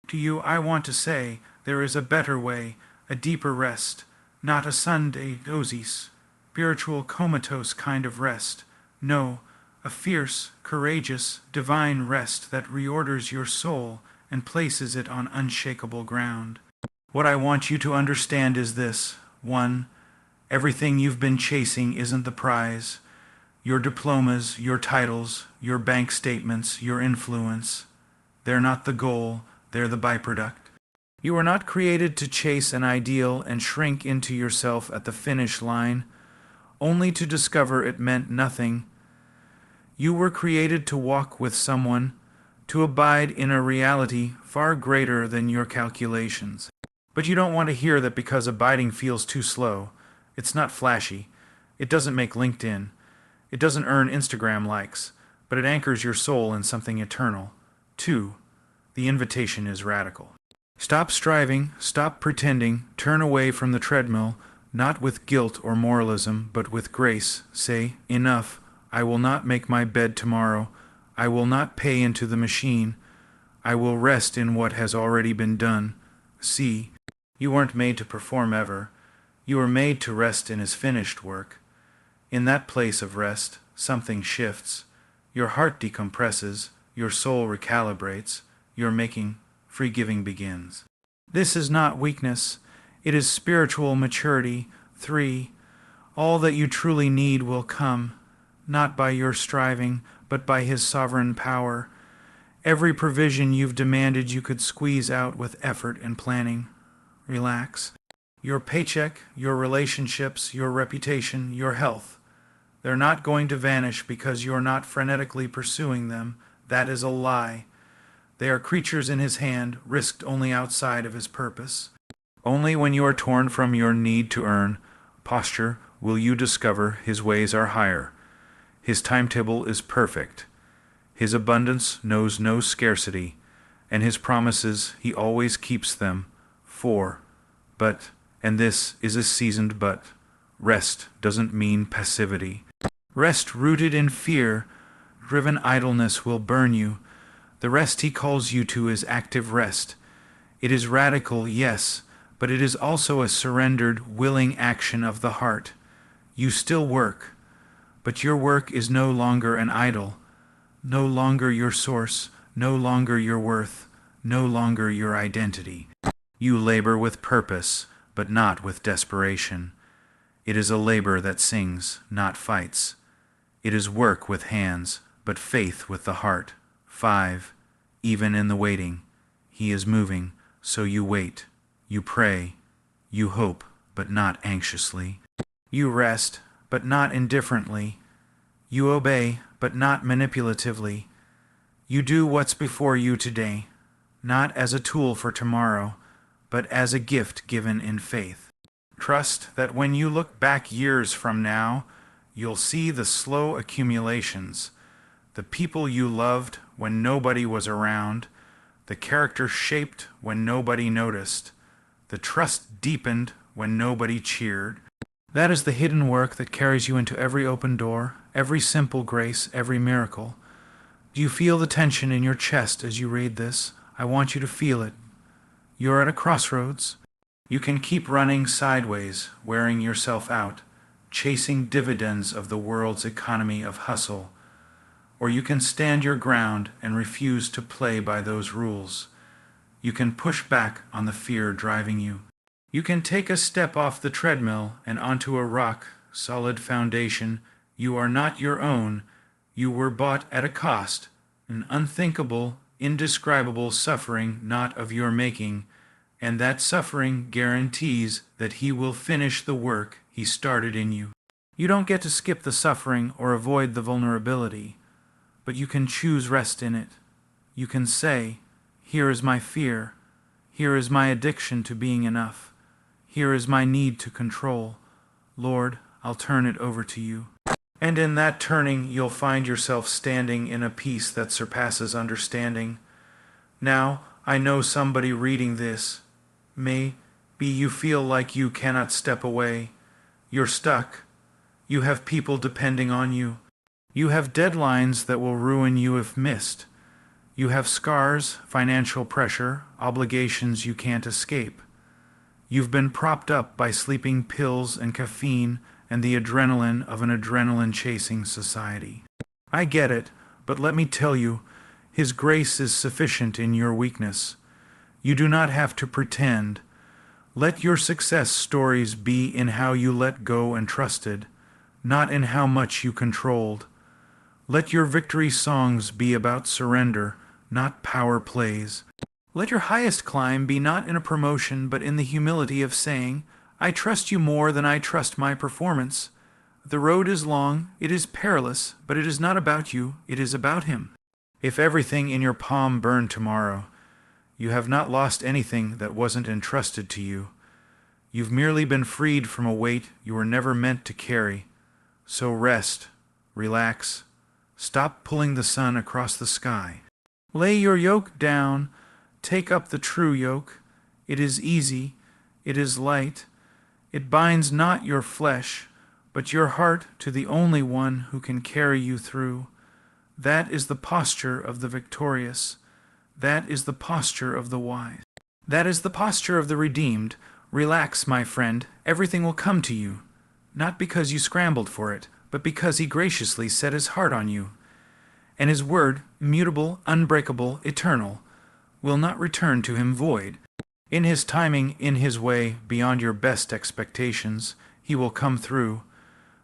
To you I want to say, there is a better way, a deeper rest, not a Sunday dosis, spiritual comatose kind of rest. No, a fierce, courageous, divine rest that reorders your soul and places it on unshakable ground. What I want you to understand is this. 1. Everything you've been chasing isn't the prize. Your diplomas, your titles, your bank statements, your influence. They're not the goal, they're the byproduct. You were not created to chase an ideal and shrink into yourself at the finish line, only to discover it meant nothing. You were created to walk with someone, to abide in a reality far greater than your calculations. But you don't want to hear that because abiding feels too slow. It's not flashy. It doesn't make LinkedIn. It doesn't earn Instagram likes, but it anchors your soul in something eternal. 2. The invitation is radical. Stop striving, stop pretending, turn away from the treadmill, not with guilt or moralism, but with grace. Say, enough, I will not make my bed tomorrow. I will not pay into the machine. I will rest in what has already been done. See, you weren't made to perform ever. You were made to rest in his finished work. In that place of rest, something shifts. Your heart decompresses, your soul recalibrates, your making, free giving begins. This is not weakness. It is spiritual maturity. 3. All that you truly need will come, not by your striving, but by his sovereign power. Every provision you've demanded you could squeeze out with effort and planning. Relax. Your paycheck, your relationships, your reputation, your health. They're not going to vanish because you're not frenetically pursuing them. That is a lie. They are creatures in his hand, risked only outside of his purpose. Only when you are torn from your need to earn posture will you discover his ways are higher. His timetable is perfect. His abundance knows no scarcity, and his promises, he always keeps them. 4. But, and this is a seasoned but, rest doesn't mean passivity. Rest rooted in fear, driven idleness will burn you. The rest he calls you to is active rest. It is radical, yes, but it is also a surrendered, willing action of the heart. You still work, but your work is no longer an idol, no longer your source, no longer your worth, no longer your identity. You labor with purpose, but not with desperation. It is a labor that sings, not fights. It is work with hands, but faith with the heart. 5. Even in the waiting, he is moving, so you wait. You pray. You hope, but not anxiously. You rest, but not indifferently. You obey, but not manipulatively. You do what's before you today, not as a tool for tomorrow, but as a gift given in faith. Trust that when you look back years from now, you'll see the slow accumulations, the people you loved when nobody was around, the character shaped when nobody noticed, the trust deepened when nobody cheered. That is the hidden work that carries you into every open door, every simple grace, every miracle. Do you feel the tension in your chest as you read this? I want you to feel it. You're at a crossroads. You can keep running sideways, wearing yourself out, chasing dividends of the world's economy of hustle. Or you can stand your ground and refuse to play by those rules. You can push back on the fear driving you. You can take a step off the treadmill and onto a rock, solid foundation. You are not your own. You were bought at a cost, an unthinkable, indescribable suffering not of your making, and that suffering guarantees that he will finish the work he started in you. You don't get to skip the suffering or avoid the vulnerability, but you can choose rest in it. You can say, here is my fear. Here is my addiction to being enough. Here is my need to control. Lord, I'll turn it over to you. And in that turning, you'll find yourself standing in a peace that surpasses understanding. Now, I know somebody reading this. Maybe you feel like you cannot step away. You're stuck. You have people depending on you. You have deadlines that will ruin you if missed. You have scars, financial pressure, obligations you can't escape. You've been propped up by sleeping pills and caffeine and the adrenaline of an adrenaline-chasing society. I get it, but let me tell you, His grace is sufficient in your weakness. You do not have to pretend. Let your success stories be in how you let go and trusted, not in how much you controlled. Let your victory songs be about surrender, not power plays. Let your highest climb be not in a promotion, but in the humility of saying, I trust you more than I trust my performance. The road is long, it is perilous, but it is not about you, it is about Him. If everything in your palm burned tomorrow, you have not lost anything that wasn't entrusted to you. You've merely been freed from a weight you were never meant to carry. So rest, relax, stop pulling the sun across the sky. Lay your yoke down, take up the true yoke. It is easy, it is light. It binds not your flesh, but your heart to the only one who can carry you through. That is the posture of the victorious. That is the posture of the wise. That is the posture of the redeemed. Relax, my friend, everything will come to you. Not because you scrambled for it, but because He graciously set His heart on you. And His word, immutable, unbreakable, eternal, will not return to Him void. In His timing, in His way, beyond your best expectations, He will come through.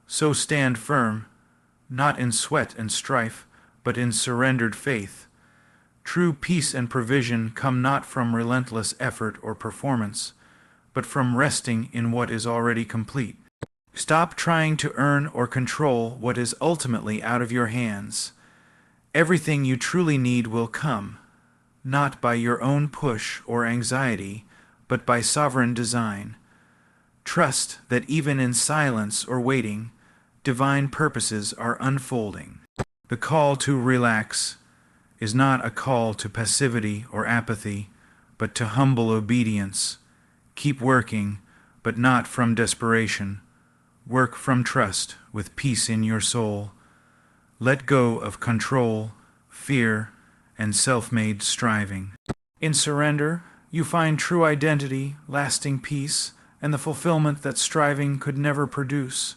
So stand firm, not in sweat and strife, but in surrendered faith. True peace and provision come not from relentless effort or performance, but from resting in what is already complete. Stop trying to earn or control what is ultimately out of your hands. Everything you truly need will come, not by your own push or anxiety, but by sovereign design. Trust that even in silence or waiting, divine purposes are unfolding. The call to relax is not a call to passivity or apathy, but to humble obedience. Keep working, but not from desperation. Work from trust with peace in your soul. Let go of control, fear, and self-made striving. In surrender, you find true identity, lasting peace, and the fulfillment that striving could never produce.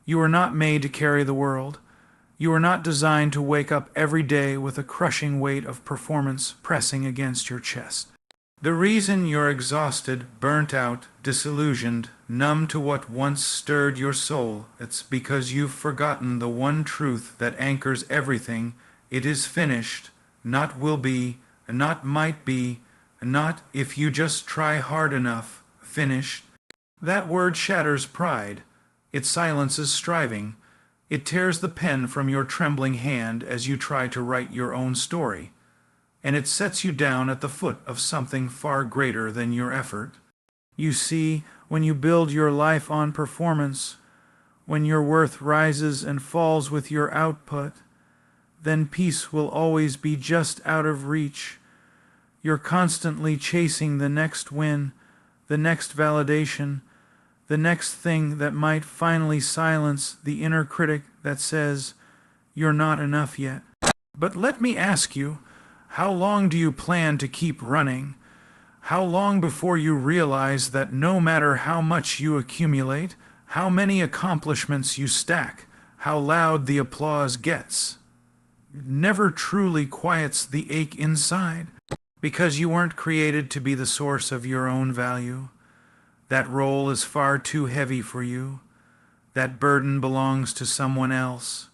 You are not made to carry the world. You are not designed to wake up every day with a crushing weight of performance pressing against your chest. The reason you're exhausted, burnt out, disillusioned, numb to what once stirred your soul, it's because you've forgotten the one truth that anchors everything. It is finished, not will be, and not might be, and not if you just try hard enough. Finished. That word shatters pride. It silences striving. It tears the pen from your trembling hand as you try to write your own story. And it sets you down at the foot of something far greater than your effort. You see, when you build your life on performance, when your worth rises and falls with your output, then peace will always be just out of reach. You're constantly chasing the next win, the next validation, the next thing that might finally silence the inner critic that says, you're not enough yet. But let me ask you, how long do you plan to keep running? How long before you realize that no matter how much you accumulate, how many accomplishments you stack, how loud the applause gets, it never truly quiets the ache inside, because you weren't created to be the source of your own value. That role is far too heavy for you. That burden belongs to someone else.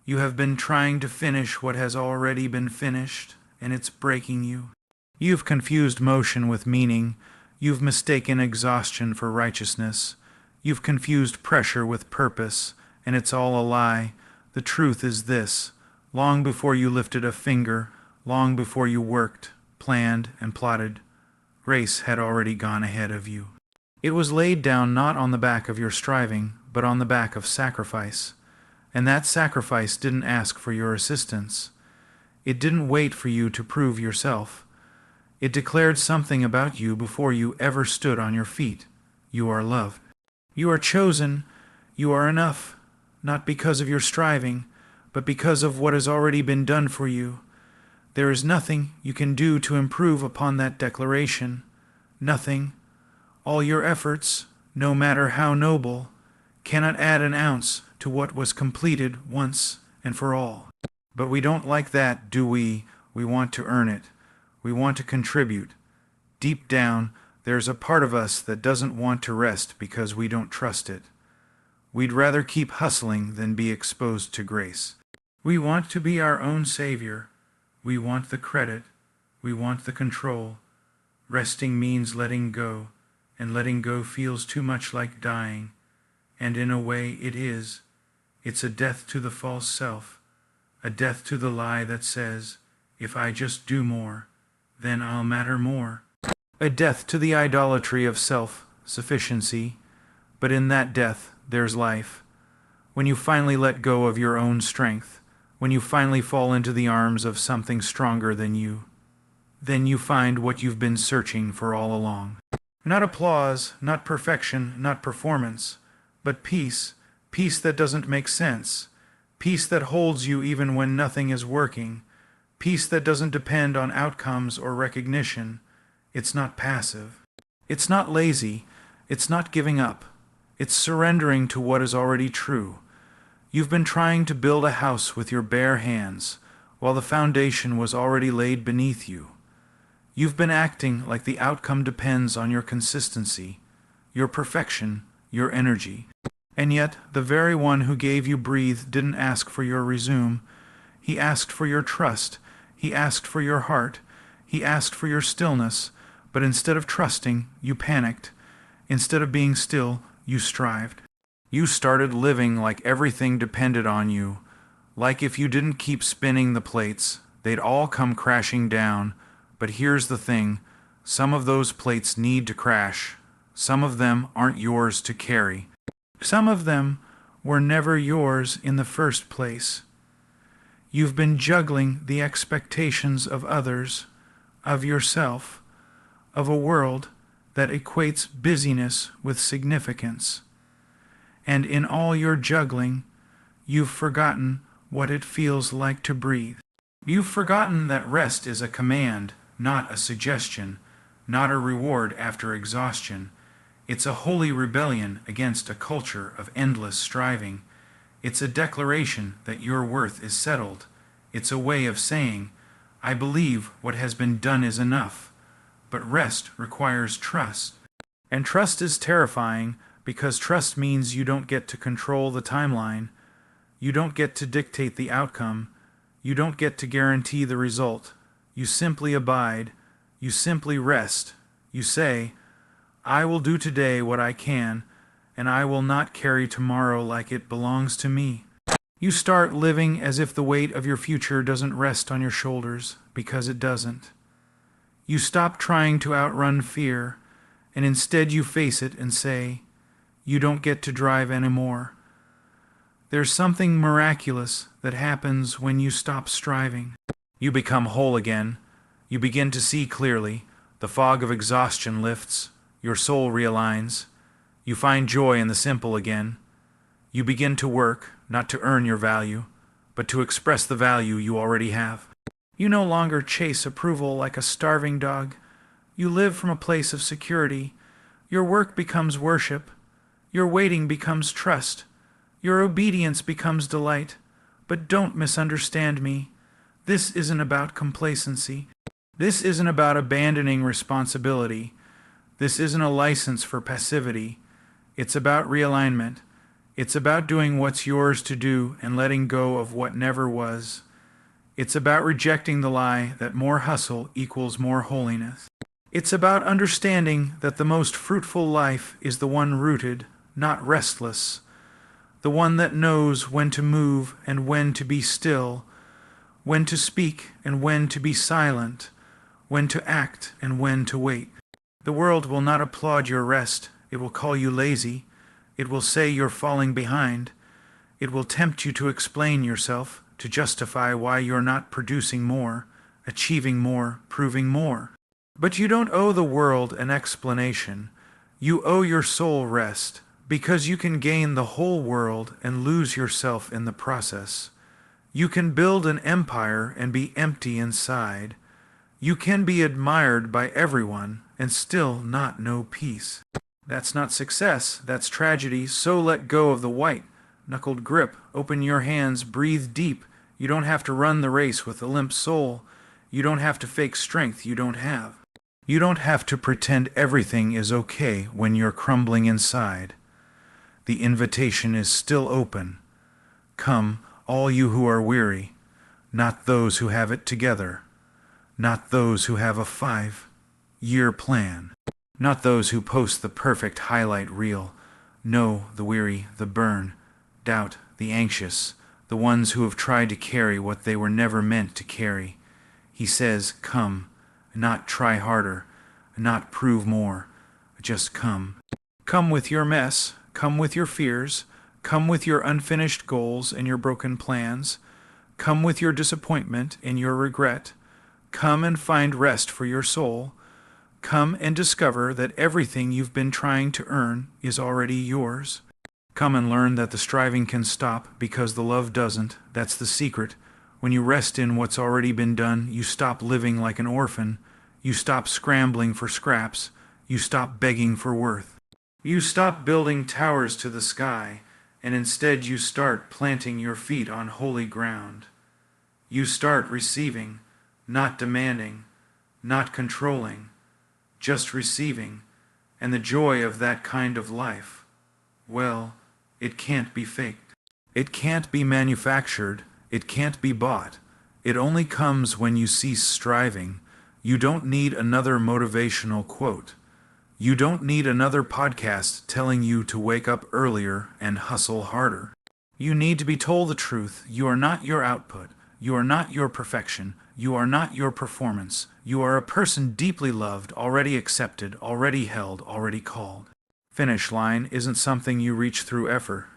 You have been trying to finish what has already been finished, and it's breaking you. You've confused motion with meaning. You've mistaken exhaustion for righteousness. You've confused pressure with purpose, and it's all a lie. The truth is this: long before you lifted a finger, long before you worked, planned, and plotted, grace had already gone ahead of you. It was laid down not on the back of your striving, but on the back of sacrifice. And that sacrifice didn't ask for your assistance. It didn't wait for you to prove yourself. It declared something about you before you ever stood on your feet. You are loved. You are chosen. You are enough, not because of your striving, but because of what has already been done for you. There is nothing you can do to improve upon that declaration. Nothing. All your efforts, no matter how noble, cannot add an ounce to what was completed once and for all. But we don't like that, do we? We want to earn it. We want to contribute. Deep down, there's a part of us that doesn't want to rest because we don't trust it. We'd rather keep hustling than be exposed to grace. We want to be our own savior. We want the credit. We want the control. Resting means letting go, and letting go feels too much like dying. And in a way it is. It's a death to the false self, a death to the lie that says, if I just do more, then I'll matter more. A death to the idolatry of self-sufficiency, but in that death there's life. When you finally let go of your own strength, when you finally fall into the arms of something stronger than you, then you find what you've been searching for all along. Not applause, not perfection, not performance, but peace, peace that doesn't make sense, peace that holds you even when nothing is working, peace that doesn't depend on outcomes or recognition. It's not passive. It's not lazy. It's not giving up. It's surrendering to what is already true. You've been trying to build a house with your bare hands, while the foundation was already laid beneath you. You've been acting like the outcome depends on your consistency, your perfection, your energy. And yet, the very one who gave you breathe didn't ask for your resume. He asked for your trust. He asked for your heart. He asked for your stillness. But instead of trusting, you panicked. Instead of being still, you strived. You started living like everything depended on you. Like if you didn't keep spinning the plates, they'd all come crashing down. But here's the thing. Some of those plates need to crash. Some of them aren't yours to carry. Some of them were never yours in the first place. You've been juggling the expectations of others, of yourself, of a world that equates busyness with significance. And in all your juggling, you've forgotten what it feels like to breathe. You've forgotten that rest is a command, not a suggestion, not a reward after exhaustion. It's a holy rebellion against a culture of endless striving. It's a declaration that your worth is settled. It's a way of saying, I believe what has been done is enough. But rest requires trust. And trust is terrifying because trust means you don't get to control the timeline. You don't get to dictate the outcome. You don't get to guarantee the result. You simply abide. You simply rest. You say, I will do today what I can, and I will not carry tomorrow like it belongs to me. You start living as if the weight of your future doesn't rest on your shoulders, because it doesn't. You stop trying to outrun fear, and instead you face it and say, you don't get to drive anymore. There's something miraculous that happens when you stop striving. You become whole again. You begin to see clearly. The fog of exhaustion lifts. Your soul realigns. You find joy in the simple again. You begin to work, not to earn your value, but to express the value you already have. You no longer chase approval like a starving dog. You live from a place of security. Your work becomes worship. Your waiting becomes trust. Your obedience becomes delight. But don't misunderstand me. This isn't about complacency. This isn't about abandoning responsibility. This isn't a license for passivity. It's about realignment. It's about doing what's yours to do and letting go of what never was. It's about rejecting the lie that more hustle equals more holiness. It's about understanding that the most fruitful life is the one rooted, not restless. The one that knows when to move and when to be still, when to speak and when to be silent, when to act and when to wait. The world will not applaud your rest. It will call you lazy. It will say you're falling behind. It will tempt you to explain yourself, to justify why you're not producing more, achieving more, proving more. But you don't owe the world an explanation. You owe your soul rest, because you can gain the whole world and lose yourself in the process. You can build an empire and be empty inside. You can be admired by everyone and still not know peace. That's not success, that's tragedy, so let go of the white-knuckled grip. Open your hands, breathe deep. You don't have to run the race with a limp soul. You don't have to fake strength you don't have. You don't have to pretend everything is okay when you're crumbling inside. The invitation is still open. Come, all you who are weary, not those who have it together, not those who have a 5-year plan, not those who post the perfect highlight reel. No, the weary, the burn, doubt, the anxious, the ones who have tried to carry what they were never meant to carry. He says, come, not try harder, not prove more, just come. Come with your mess, come with your fears, come with your unfinished goals and your broken plans, come with your disappointment and your regret, come and find rest for your soul, come and discover that everything you've been trying to earn is already yours. Come and learn that the striving can stop because the love doesn't. That's the secret. When you rest in what's already been done, you stop living like an orphan. You stop scrambling for scraps. You stop begging for worth. You stop building towers to the sky, and instead you start planting your feet on holy ground. You start receiving, not demanding, not controlling, just receiving, and the joy of that kind of life, well, it can't be faked. It can't be manufactured. It can't be bought. It only comes when you cease striving. You don't need another motivational quote. You don't need another podcast telling you to wake up earlier and hustle harder. You need to be told the truth. You are not your output. You are not your perfection. You are not your performance. You are a person deeply loved, already accepted, already held, already called. Finish line isn't something you reach through effort.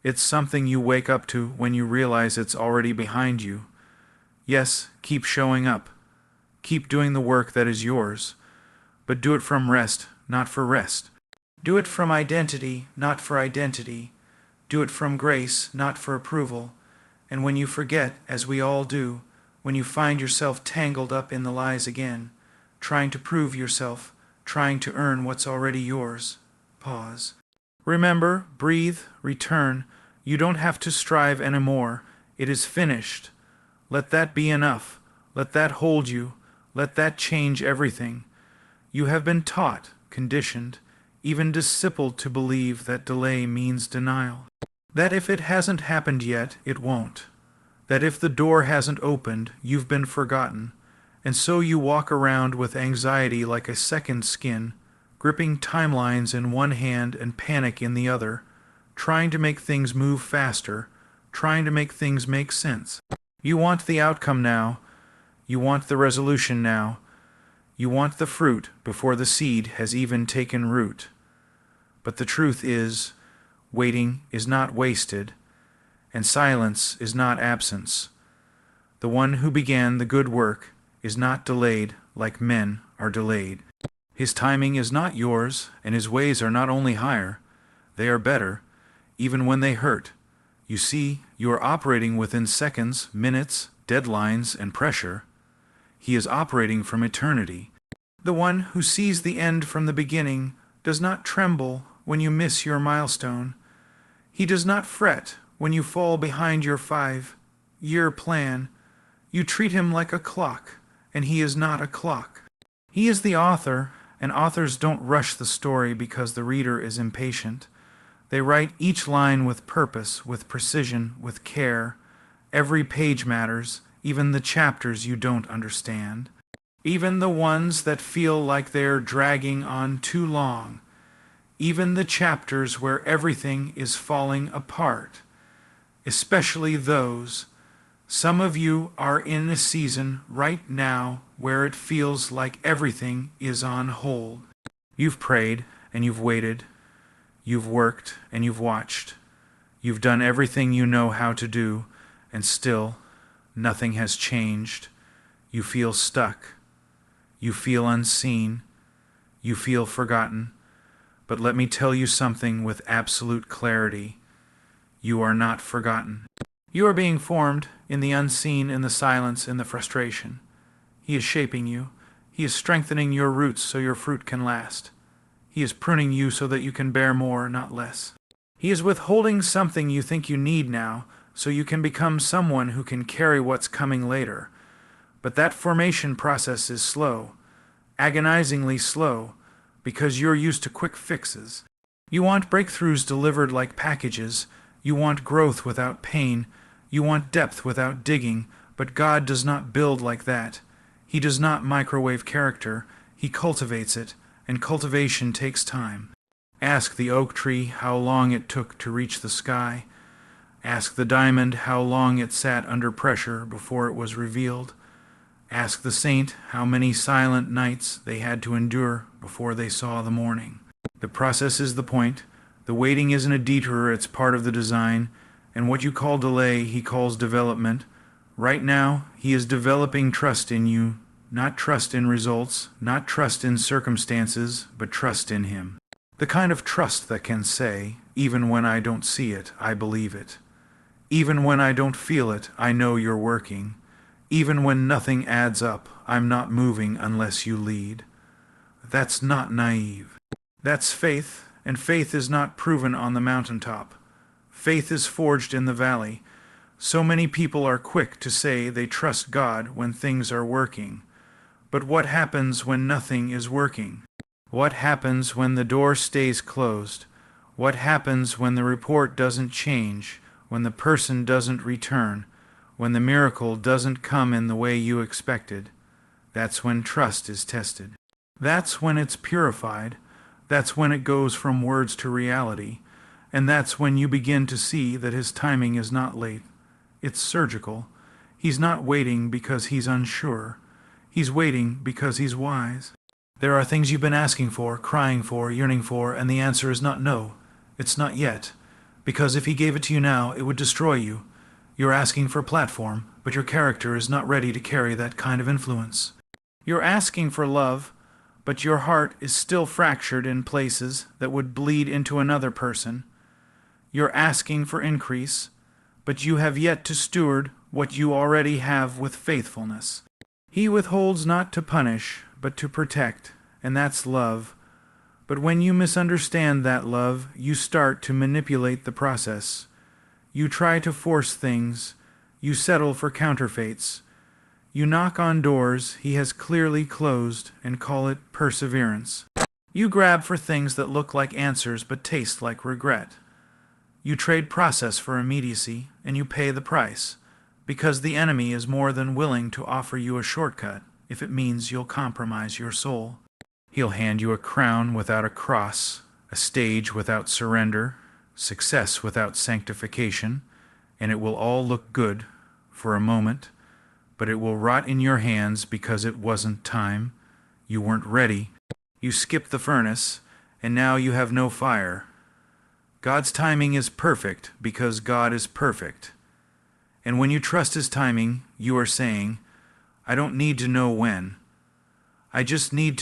It's something you wake up to when you realize it's already behind you. Yes, keep showing up. Keep doing the work that is yours. But do it from rest, not for rest. Do it from identity, not for identity. Do it from grace, not for approval. And when you forget, as we all do, when you find yourself tangled up in the lies again, trying to prove yourself, trying to earn what's already yours, pause. Remember, breathe, return. You don't have to strive anymore. It is finished. Let that be enough. Let that hold you. Let that change everything. You have been taught, conditioned, even discipled to believe that delay means denial. That if it hasn't happened yet, it won't. That if the door hasn't opened, you've been forgotten. And so you walk around with anxiety like a second skin, gripping timelines in one hand and panic in the other, trying to make things move faster, trying to make things make sense. You want the outcome now. You want the resolution now. You want the fruit before the seed has even taken root. But the truth is, waiting is not wasted, and silence is not absence. The one who began the good work is not delayed like men are delayed. His timing is not yours, and his ways are not only higher, they are better, even when they hurt. You see, you are operating within seconds, minutes, deadlines, and pressure. He is operating from eternity. The one who sees the end from the beginning does not tremble when you miss your milestone. He does not fret when you fall behind your 5-year plan. You treat him like a clock, and he is not a clock. He is the author, and authors don't rush the story because the reader is impatient. They write each line with purpose, with precision, with care. Every page matters, even the chapters you don't understand. Even the ones that feel like they're dragging on too long. Even the chapters where everything is falling apart. Especially those. Some of you are in a season right now where it feels like everything is on hold. You've prayed and you've waited. You've worked and you've watched. You've done everything you know how to do, and still nothing has changed. You feel stuck. You feel unseen. You feel forgotten. But let me tell you something with absolute clarity. You are not forgotten. You are being formed in the unseen, in the silence, in the frustration. He is shaping you. He is strengthening your roots so your fruit can last. He is pruning you so that you can bear more, not less. He is withholding something you think you need now so you can become someone who can carry what's coming later. But that formation process is slow, agonizingly slow, because you're used to quick fixes. You want breakthroughs delivered like packages. You want growth without pain. You want depth without digging. But God does not build like that. He does not microwave character. He cultivates it, and cultivation takes time. Ask the oak tree how long it took to reach the sky. Ask the diamond how long it sat under pressure before it was revealed. Ask the saint how many silent nights they had to endure before they saw the morning. The process is the point. The waiting isn't a detour, it's part of the design. And what you call delay, he calls development. Right now, he is developing trust in you, not trust in results, not trust in circumstances, but trust in him. The kind of trust that can say, even when I don't see it, I believe it. Even when I don't feel it, I know you're working. Even when nothing adds up, I'm not moving unless you lead. That's not naive. That's faith, and faith is not proven on the mountaintop. Faith is forged in the valley. So many people are quick to say they trust God when things are working. But what happens when nothing is working? What happens when the door stays closed? What happens when the report doesn't change, when the person doesn't return, when the miracle doesn't come in the way you expected? That's when trust is tested. That's when it's purified. That's when it goes from words to reality. And that's when you begin to see that his timing is not late. It's surgical. He's not waiting because he's unsure. He's waiting because he's wise. There are things you've been asking for, crying for, yearning for, and the answer is not no. It's not yet. Because if he gave it to you now, it would destroy you. You're asking for platform, but your character is not ready to carry that kind of influence. You're asking for love, but your heart is still fractured in places that would bleed into another person. You're asking for increase, but you have yet to steward what you already have with faithfulness. He withholds not to punish, but to protect, and that's love. But when you misunderstand that love, you start to manipulate the process. You try to force things. You settle for counterfeits. You knock on doors he has clearly closed and call it perseverance. You grab for things that look like answers but taste like regret. You trade process for immediacy, and you pay the price, because the enemy is more than willing to offer you a shortcut if it means you'll compromise your soul. He'll hand you a crown without a cross, a stage without surrender, success without sanctification, and it will all look good for a moment, but it will rot in your hands because it wasn't time. You weren't ready. You skipped the furnace, and now you have no fire. God's timing is perfect because God is perfect. And when you trust his timing, you are saying, I don't need to know when. I just need to